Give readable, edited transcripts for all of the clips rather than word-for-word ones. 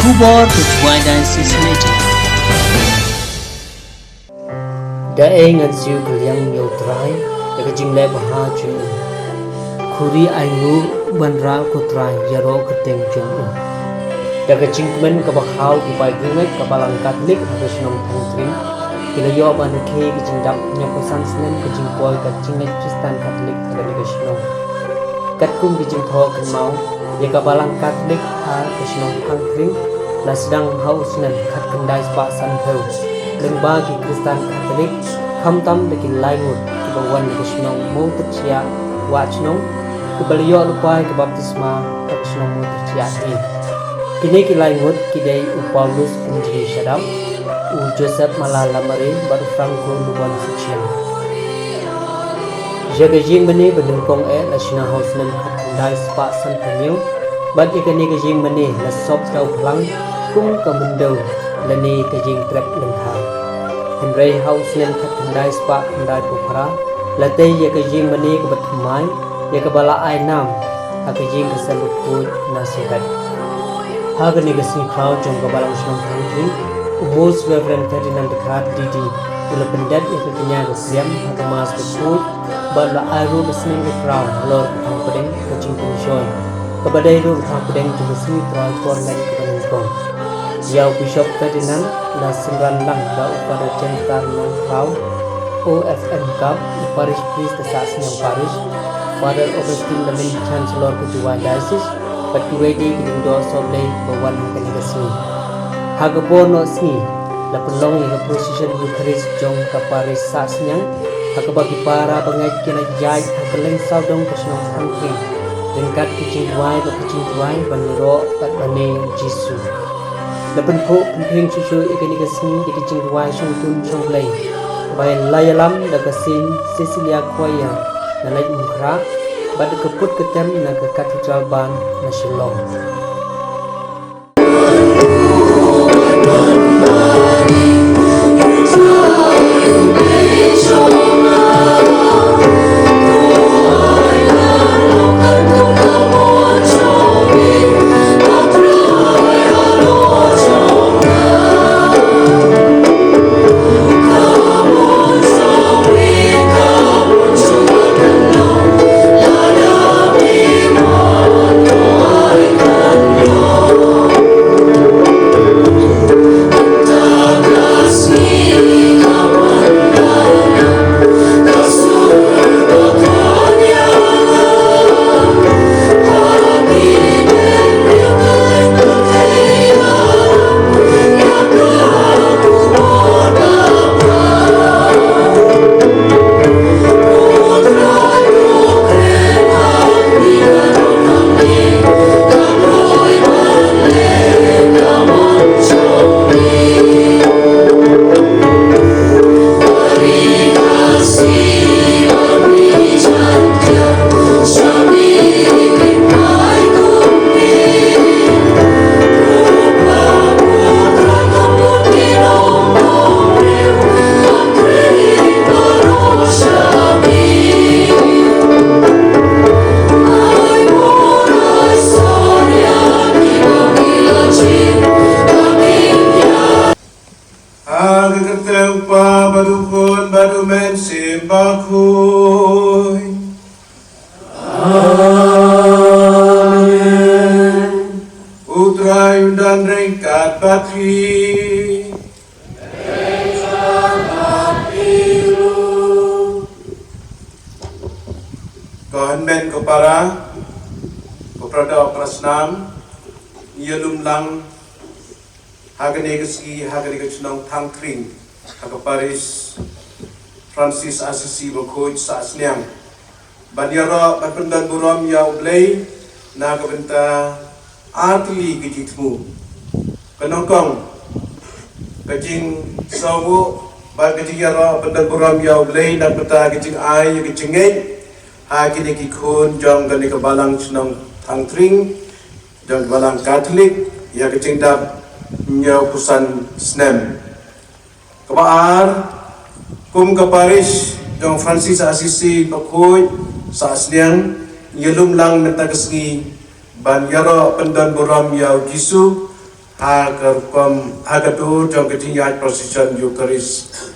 Kubor Ketuai Diocese Meeting. Dae ngan siu kaliang yo trai daga jingle baha chu khuri aingu banra ko trai yaro keteng chung daga jingmen ka bahaw ki bai gungai ka balang katlik habisnom thangtring kila yo ban ke ki jingdap nyaposan snem ka jingpoi ka jingai kristan katlik daga negasnom kat kum ki jingtho kan mau ya ka balang katlik ha krisnom thangtring la sedang haus nan khat kendai spa san theu lengba ki kristan katolik khamtam lekin laingut ki bawan ki snong mo tchia wachnong ki baliyo lupai ki baptisma tak snong mo tchia ni kini ki laingut ki dei u Paulus unjri shadam u Joseph malala mare baru franco luban sucian jaga jing bani benung kong la shina house nan khandai spa san theu bat ikani ki jing bani la sop tau plang kum ka mendau lani ka jing trap lengha Henry House yang khandai spa khandai pupara late ya ka jing mani ka batmai ya ka bala ai nam ha ka jing ka salut ko nasihat ha ga ni ga sin khau jong ka balang shong thangri most reverend Ferdinand Khat Didi ula pendat ya ka kenya ga siam ha ka mas ka ko bala ai ru ka sning ka crown lord thang padeng ka jing ko joy ka badai ru thang padeng tu sni trai kon lai ka ban kong Yau Bishop Ferdinand la sembilan lang daw pada centar ng Kau OFM Cup Parish Priest Sas ng Parish Father Augustine Lamin Chancellor Ketua Diocese Patuwedi Kidindo Soblay Bawan Kanigasni Hagabono Sni la pelong yang procession Eucharist Jong ka Parish Sas nyang Hagabagi para bangay kinajay Hagaleng saudong Kasnong Tangkring Dengkat kicing tuway Bakicing tuway Baniro at Bane Jisu Lapan po penting susu ikan sni di kicing ruai song tun song play. Bayan layalam dagasin Cecilia Kuaya na lay mukra bad keput ketem na ke katedral ban na Shillong. Kohenben kopara koprada prasnam yelum lang haganegasi haganegachnong tangkring hagaparis Francis Assisi Bokoj sa asnyang banyara patpundan buram yaw blay nagabenta atli gijitmu kanongkong kajing sawo bal kajing yara patpundan buram yaw blay nagbenta kajing ay kajingay Hagi ni kikun jong gani kabalang chnong tangtring jong kabalang Katolik ya kecingdap nyaw pusan snem kabaar kum kaparish jong Francis Assisi Bakoy sa asliang yelum lang natagasngi ban yaro pendan buram yaw gisu hagadu jong ketinggian procession Eucharist.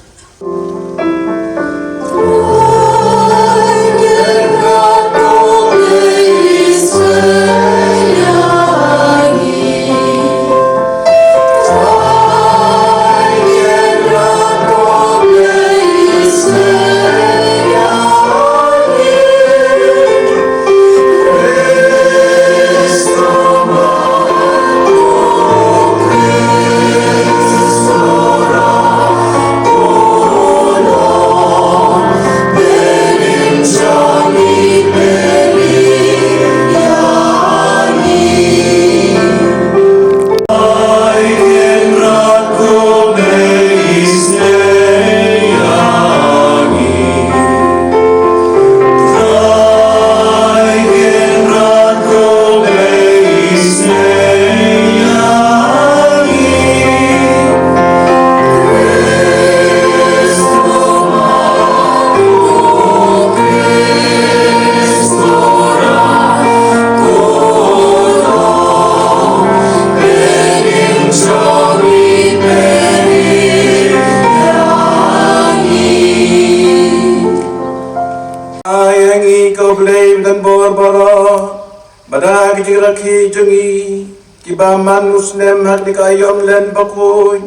Bada kijiraki jungi kibaman muslim hak dikayom len bakoy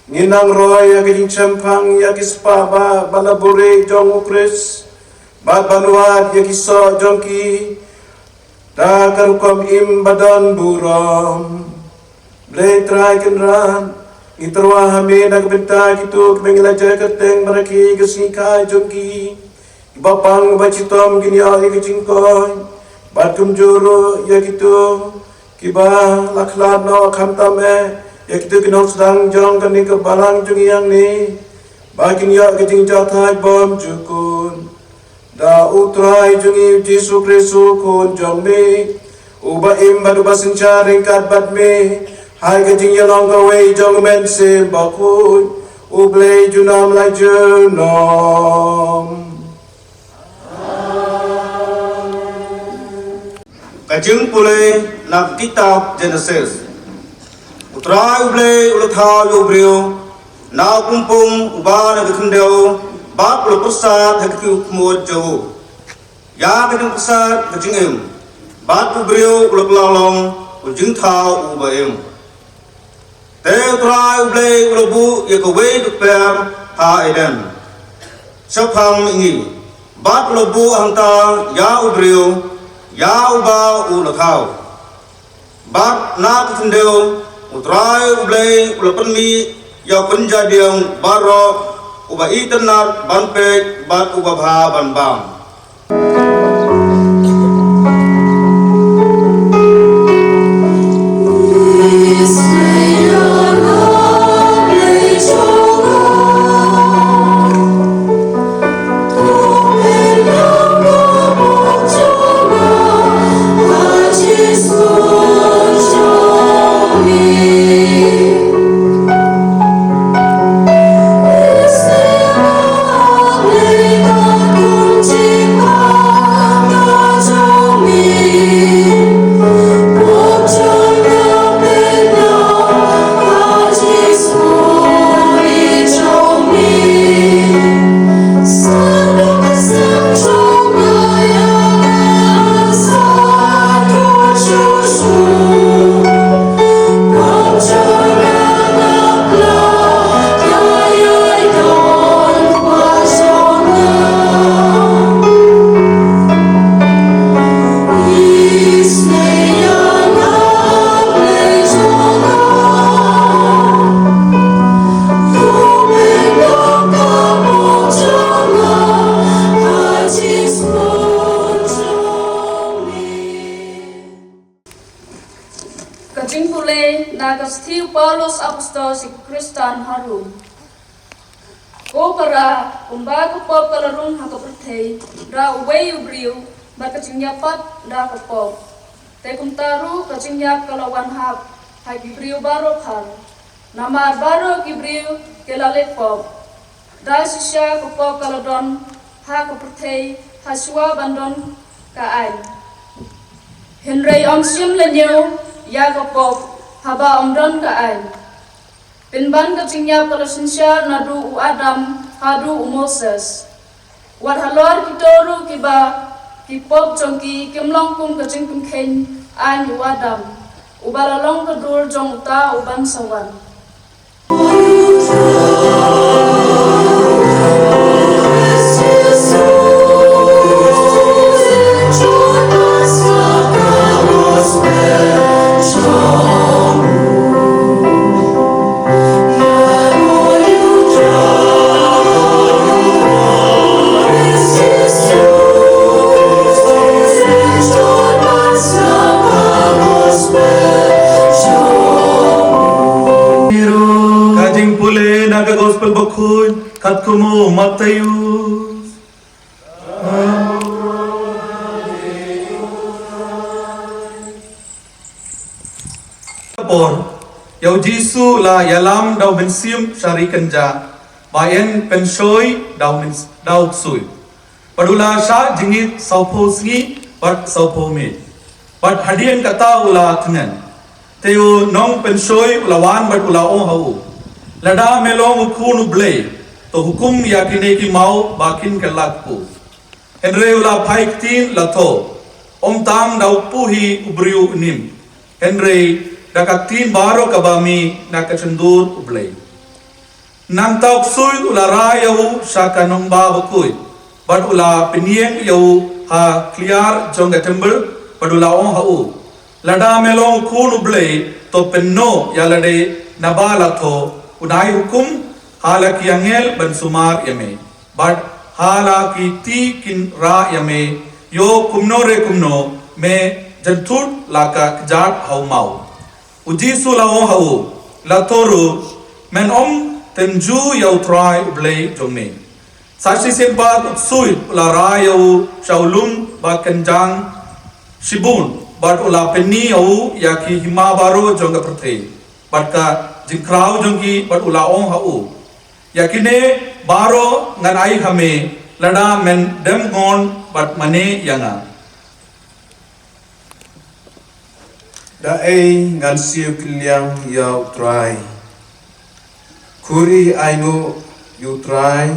nginang roy aging champang yagispa ba balabure jong ukris ba banuat yagiso jongki da karukom im badan buram blay try kenran itrwa hame nagbenta gitu kemengelaja keteng mereki gesika jongki ibapang bacitom ginya igijingkoy Batum juru ya gitu kiba laklan no khamtame ya gitu kinong sedang jong kani ke balang jungi yang ni bagin ya gijing jatai bom jukun da utrai jungi Jesu Kristu kun jong mi uba im badu basin charing kat bad mi hai gijing ya long gawe jong men se bakun ublei junam lai junom Kajing pulai nak kitab Genesis. Utrai ublei ulathau yubrio na kumpung ubana gekendeu bab ulu persat hakiku kumod jauh. Ya kajing persat kajing em. Bab ubrio ulu pelalong ujing thau ubaem. Te utrai ublei ulabu ya kawe dukper ha eden. Syafang ingi. Bab ulabu hangta ya ubrio ya uba ulathau bat na kutendeu utrai ublei ulapenmi ya penjadiang baro uba itenar banpek bat uba bha banbam Nagastio Paulos Apostol si Kristan Harum. Ko para umbago pop kalarung hakapertay ra uway ubriu barkacingyapat ra kapop. Te kumtaru kacingyap kalawan hap hay gibriu baro khal. Namar baro gibriu kelalet pop. Da sisya kapop kaladon hakapertay haswa bandon kaay. Henry omsium lenyo ya kapop haba omdon ka ay. Pinban ka tingya kalasinsya nadu u Adam hadu u Moses. Wat halor kitoru kiba kipop chongki kimlong kum ka chingkum ken ay u Adam. Ubalalong ka dur jong uta uban sawan. Kajing pule naga gospel bakun kat kumu Matayus. Por yau Jisu la yalam dau bensium syari kenja bayan pensoi dau sui. Padula sya jingit saupo singi pat saupo me. Pat hadian kata ula tengan. Teu nong pensoi ulawan bat ula ong hau. Lada melong ukun ublay to hukum yakine ki mau bakin kelakku. Henry ula paik tin lato. Om tam dau puhi ubriu nim. Henry dakat tin baro kabami nakacendur ublay. Nantauk sui ula rayau syaka nong babakui. Bat ula penieng yau ha clear jongga tember padula ong hau. Lada melong kun ublay to penno yalade nabala to unai hukum hala ki angel ban sumar yame but hala ki ti kin ra yame yo kumno me jantut laka kjat hau mau uji sulao hau latoru men om tenju yau try ublay jome sashi sempa sui la ra yau shaulum ba kenjang shibun but ula penni au yaki hima baro jongga perthe but ka jingkrau jongki but ula ong hau yakine baro ngan ai hame lada men dem ngon but mane yanga da ai ngan siu kliang yau try kuri ainu yu try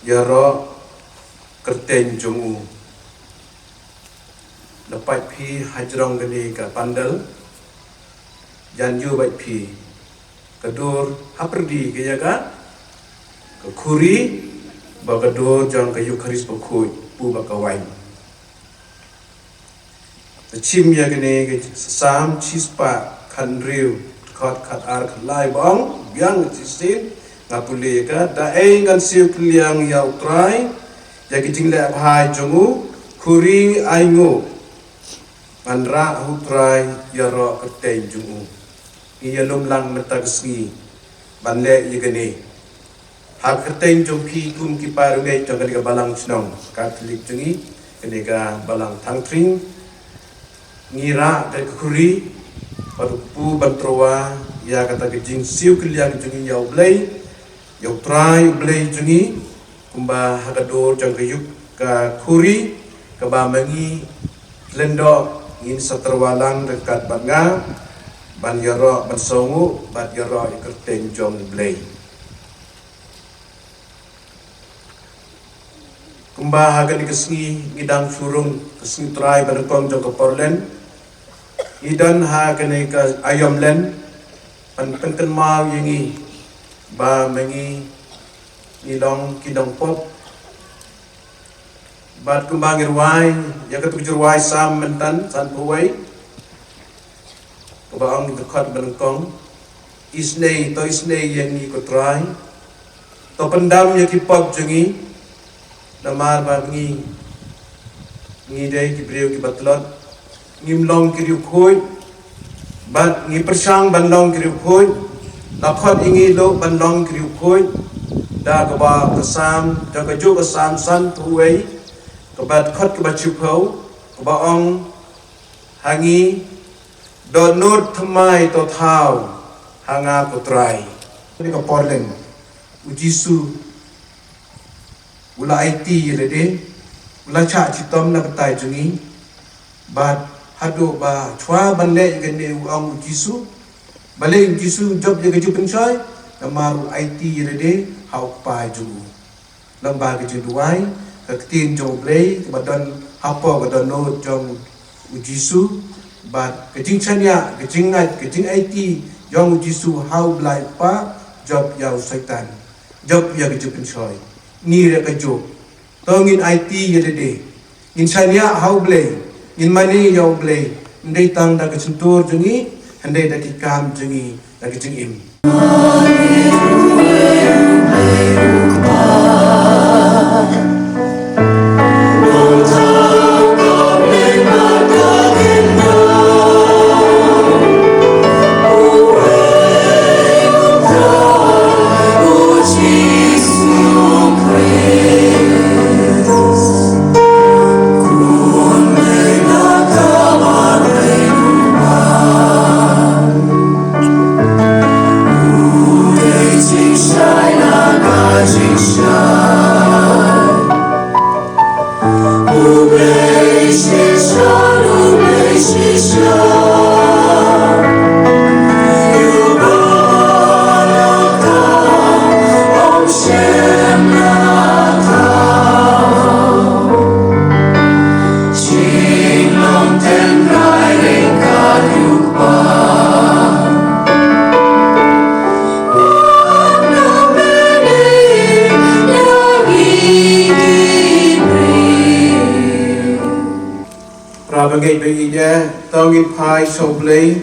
yaro kerten jongu dapat pi hajrong gani ka pandal jan yu bai pi kadur haperdi ke jaga ka khuri ba kadur jang ka yu kharis ba khoi pu ba ka wai the chim ya gani ke sam chispa khan riu khat khat ar khlai bong biang chisin ngapule ka da ai ngan siu kliang ya utrai ya ki jingle bhai jongu khuri aingo Andra hutrai yaro kerteng jungu iya lumlang metagsgi banle yegani hak kerteng jongki kum ki parungai jongka balang snong katolik jungi kenega balang tangtring ngira ke kuri parupu bantrowa ya kata kejing siu kliang jungi yau blai yau trai blai jungi kumba hakador jongka yuk ka kuri ka bamangi lendo in saterwalang dekat banga ban yaro ban songu ban yaro ikerteng jong blay kumba hagan ikesngi ngidang surung kesngi trai ban kong jong keporlen idan hagan ika ayom len pan penken mau yengi ba mengi nilong kidong pop bat kumbang irwai ya ketuk jirwai sam mentan san puwai kebaong dekat belengkong isnei yang ni kotrai to pendam ya kipop jengi namar ba ngi dai ki breu ki batlot ngimlong ki riu khoi bat ngi persang banlong ki riu khoi lakhot ingi lo banlong ki riu khoi da keba kesam jaga juga sam san puwai kebat khot kebat chupau kebaong hangi donut thmai to thau hanga putrai ni ka porlen ujisu ula IT lede ula cha chitom na batai jungi bat hado ba chwa banle gane uang ujisu Balik Jisu job jaga ju pencoy namaru IT yede hau pai ju. Lembaga ju duai ketin jo blay badan apa badan no jong Jisu bat kejing chanya kejing ngat kejing IT jong Jisu hau blai pa job yau syaitan. Job ya ju pencoy. Ni re kejo. Tongin IT yede. In chanya hau blay. In mani yau blay. Ndai tang da kecentur jengi handai da kikam jengi da kejing im. Bagai baginya tongin pai soblay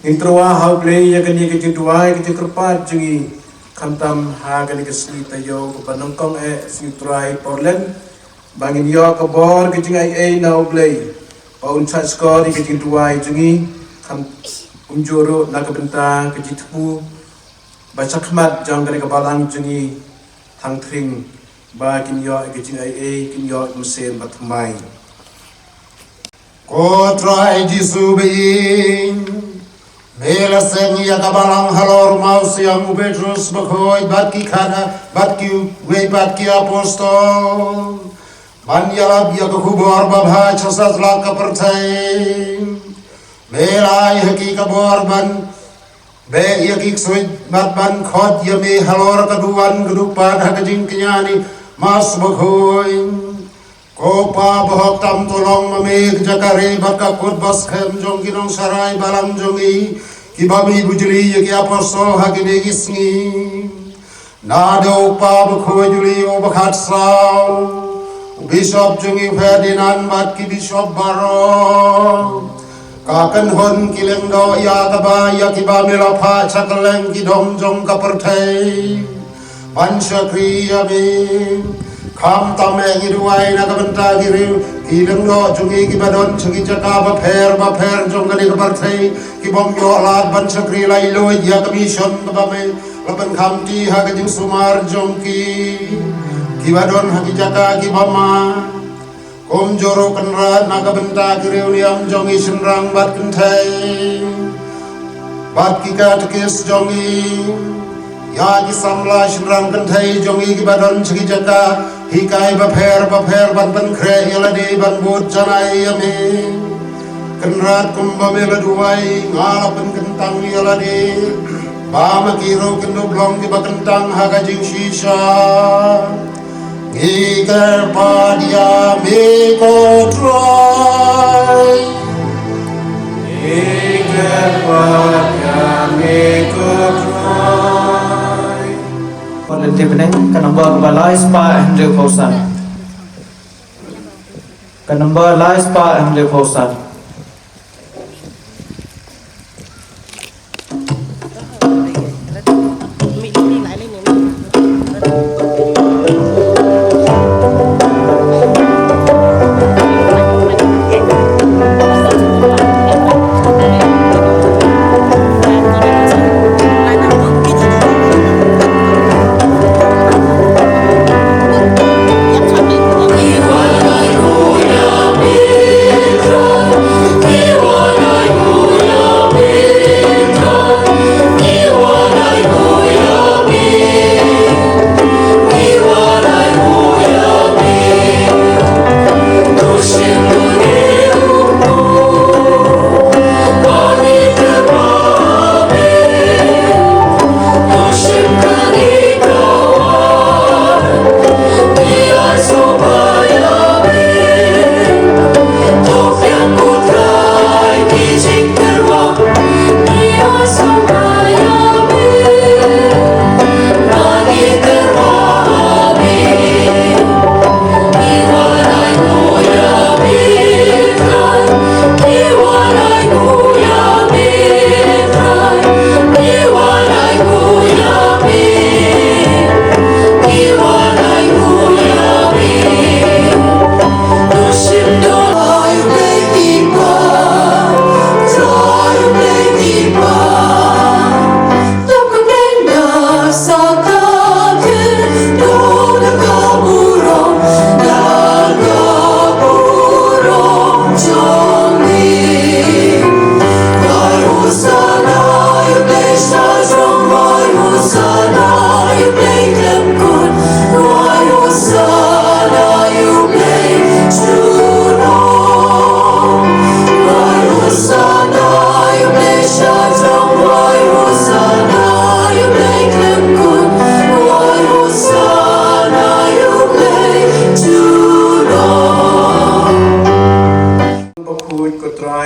introa haublay ya kani ke juduai ke kerpat jengi kantam ha kani ke slita yo panongkong snitrai Portland bangin yo ke bor ke jengai naublay paun chat score ke juduai jengi kam unjuru nak benta ke jitpu baca khmat jang kani ke balang jengi thang thring ba kin yo ke jengai kin yo mesen batmai Kotrai Jisu being Mela sengi yakabalang halor maus yang Petrus bakoi batki kana batki we batki apostol Banyalab yakubor babha chasat laka pertai Mela yaki kabor ban be yaki suit batban khot yame halor kaduan kedupan hakajing kenyani mas bakoi Kopa bahok tam tolong mamik jakari baka kut bas khem jong kinong sarai balang jongi kibami bujuli yaki apostol hakini gisngi nado pa bakho juli o bakhat sao bishop jongi Ferdinand bat ki bishop baro kakan hon kileng do ya kaba ya kibami lapha chakaleng ki dom jong kaperthai panchakri amin Kam tame giruai na kabenta giru kileng do jungi kibadon chungi jaka ba pher jongani kaparthai kibom yo alat ban chakri lai lo ya commission ba me lapan khamti ha ka jing sumar jongki kibadon ha ki jaka kibama kom joro kanra na kabenta giru niam jongi senrang bat kenthai bat ki ka tkis jongi ya ki samla senrang kenthai jongi kibadon chungi jaka Hikai bapher ban kre yaladi ban bud janai yami Kenrat kumba mela duai ngalapan kentang yaladi Bama kiro kendo blong di bakentang hagajing shisha Ngiker padia miko try Ngiker padia miko try Volunteer beneng ke nombor balai spa Andrew Fawcett. Ke nombor balai spa Andrew Fawcett. Hallelujah.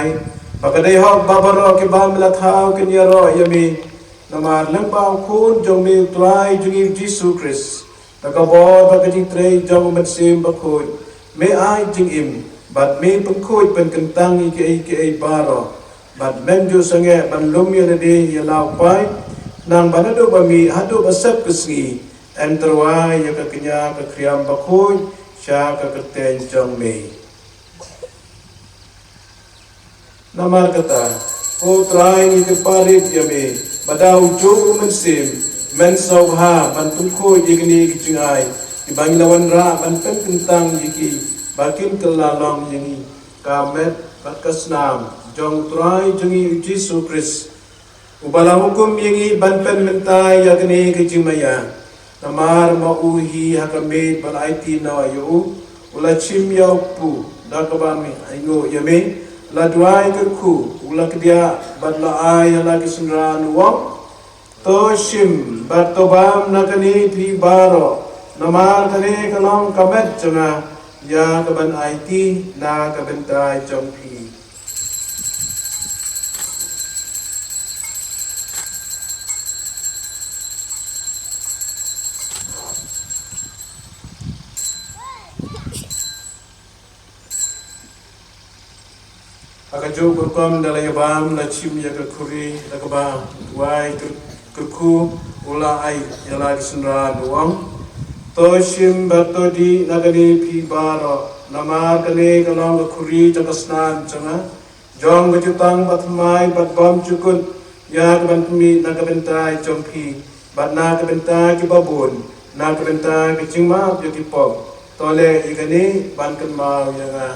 utrai pakadai hok babaro ke bam la thau ke niaro yami namar lang pau kun jong mi utrai jungi Jesus Christ takabo pakajing trei jong mansim bakoi me ai jing im bat me pengkoi pen kentang ike baro bat menju sange ban lumi nadi yalau pai nang banado bami hado basap kesngi enterwa ya kekenya kekriam bakoi sya keketen jong me namar kata ko trai ni keparit yame badau jo mensim men sauha ban tungko yigni kicungai ibang lawan ra ban pen kentang yiki bakin kelalong yini kamet bakasnam jong trai jungi Jesus Christ ubala hukum yingi ban pen mentai yagni kicimaya namar mauhi hakame balaiti nawayu ula chim yaupu dakabami aingo yame la duai kerku ula kedia badla ay la kisnran wong to shim batobam nakani pi baro namar kane kalong kamet janga ya kaban IT na kabentai jong pi akajo berkom dalai bam la chim ya kuri lakaba wai kerku ula ai yala kisnra nuang to shim batodi nagani pi baro namar kane kalong kuri jakasnan changa jong bajutang batmai batbam cukun ya kabantmi nagabentai jompi batna kabentai kibabun na kabentai kicingma beautiful tole igani bankan mau yanga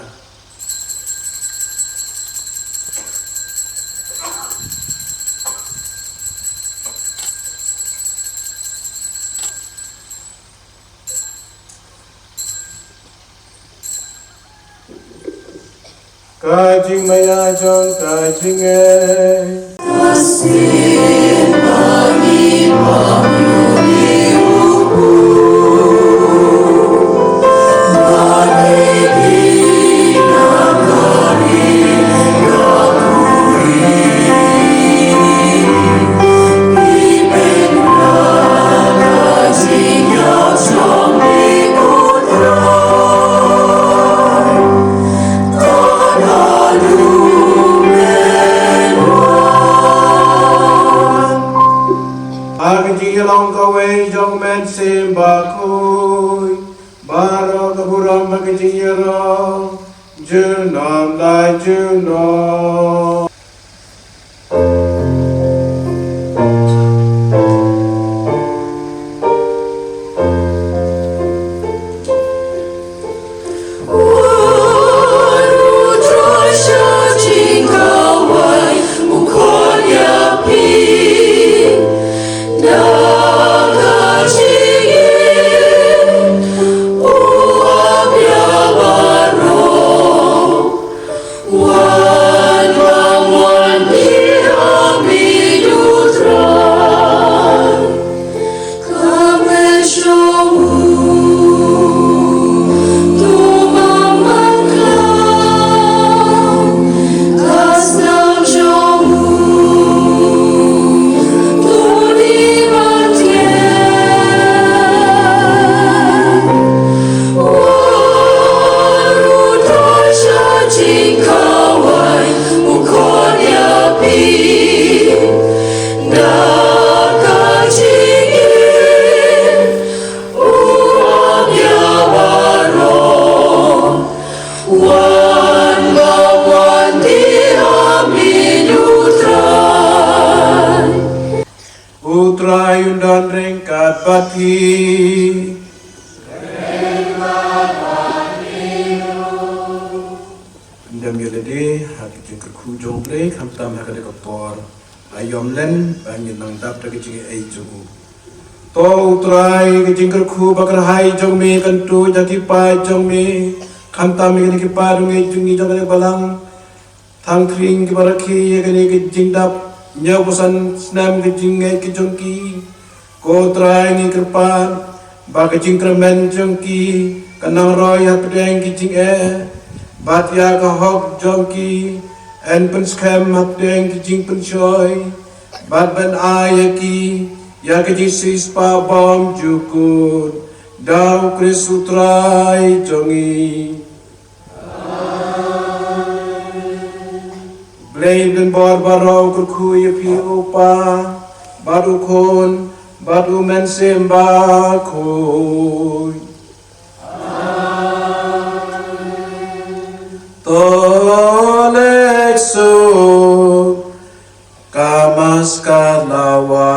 kajing maya jong kajing kasih bagi pamuni long kawai jong men sim bakui baro kaburam magijiro junam lai juno Utrayundan ringkat pati Ndam yelede haki jengkel kujong play kamtam hakade kapor ayom len bangin nang dap dagi jingi ay jugu to utray jengkel ku bakar hai jong me kantu jaki pa jong me kamtam me ki pa rungi jungi jong balang thangkring ki baraki yegani jingdap nyabusan snam ke jingai ke jongki ko trai ni kerpan ba ke jingkramen jongki kanang roy ha pedeng ki jing bat ya ka hok jongki en penskem hap deng kijing penchoy bat ben ayaki ya kejisis pa bom jukut dau krisutrai jongi Blame den barbaro kukuya pi opa badu kon badu men semba koi Tolekso kamas kalawai